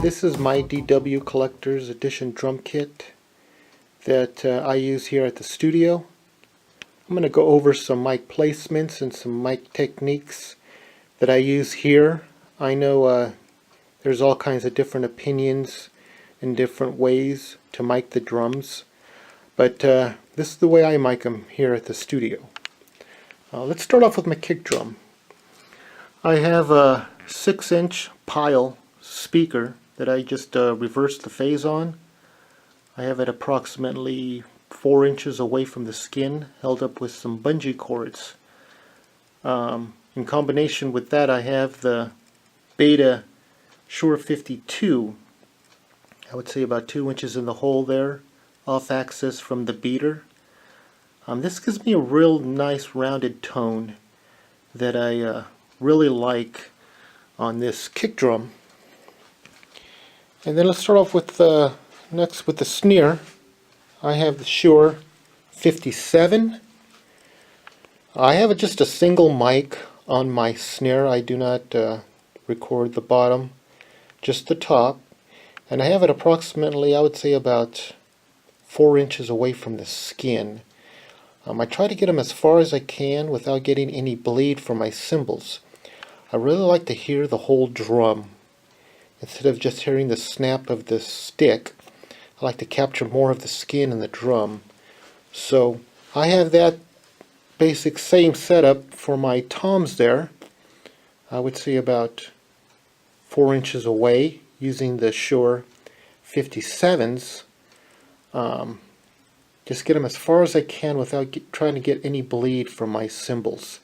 This is my DW Collector's Edition drum kit that I use here at the studio. I'm going to go over some mic placements and some mic techniques that I use here. I know there's all kinds of different opinions and different ways to mic the drums, but this is the way I mic them here at the studio. Let's start off with my kick drum. I have a 6-inch pile speaker that I just reversed the phase on. I have it approximately 4 inches away from the skin, held up with some bungee cords. In combination with that, I have the Beta Shure 52. I would say about 2 inches in the hole there, off axis from the beater. This gives me a real nice rounded tone that I really like on this kick drum. And then let's start off with next with the snare. I have the Shure 57. I have just a single mic on my snare. I do not record the bottom, just the top. And I have it approximately, I would say, about 4 inches away from the skin. I try to get them as far as I can without getting any bleed from my cymbals. I really like to hear the whole drum. Instead of just hearing the snap of the stick, I like to capture more of the skin in the drum. So I have that basic same setup for my toms there. I would say about 4 inches away using the Shure 57s. Just get them as far as I can without trying to get any bleed from my cymbals,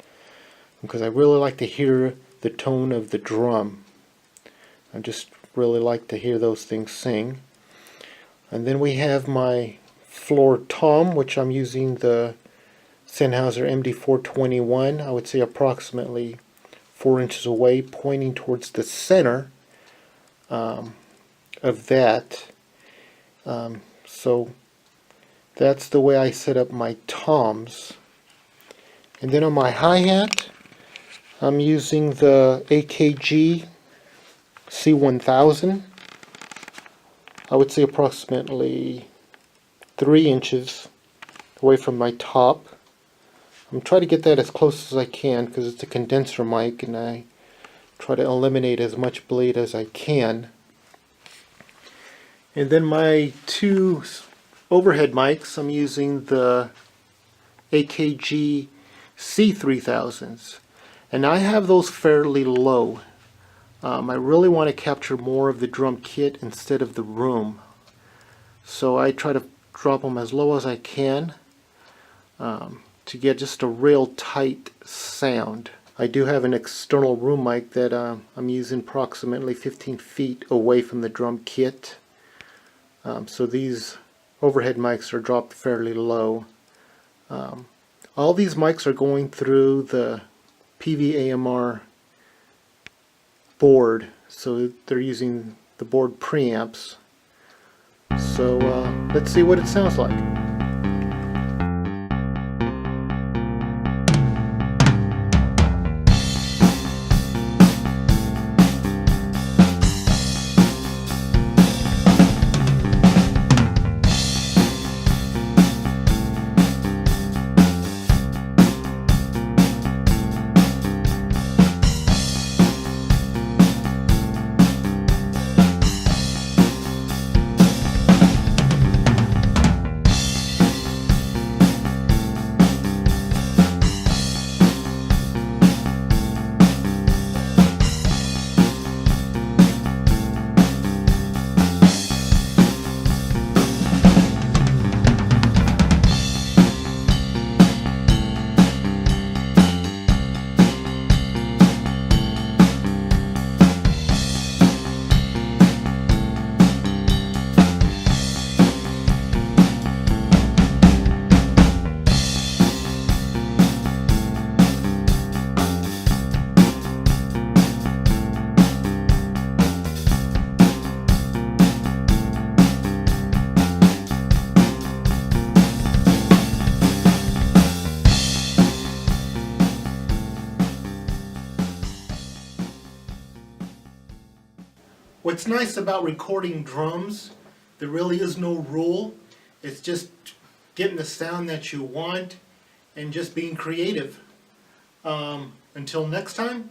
because I really like to hear the tone of the drum. I just really like to hear those things sing. And then we have my floor tom, which I'm using the Sennheiser MD421. I would say approximately 4 inches away, pointing towards the center of that. So that's the way I set up my toms. And then on my hi-hat, I'm using the AKG C1000. I would say approximately 3 inches away from my top. I'm trying to get that as close as I can because it's a condenser mic, and I try to eliminate as much bleed as I can. And then my two overhead mics, I'm using the AKG C3000s, and I have those fairly low. I really want to capture more of the drum kit instead of the room, so I try to drop them as low as I can to get just a real tight sound. I do have an external room mic that I'm using approximately 15 feet away from the drum kit, so these overhead mics are dropped fairly low. All these mics are going through the Peavey AMR board, so they're using the board preamps. So let's see what it sounds like. What's nice about recording drums, there really is no rule. It's just getting the sound that you want and just being creative. Until next time,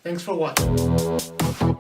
thanks for watching.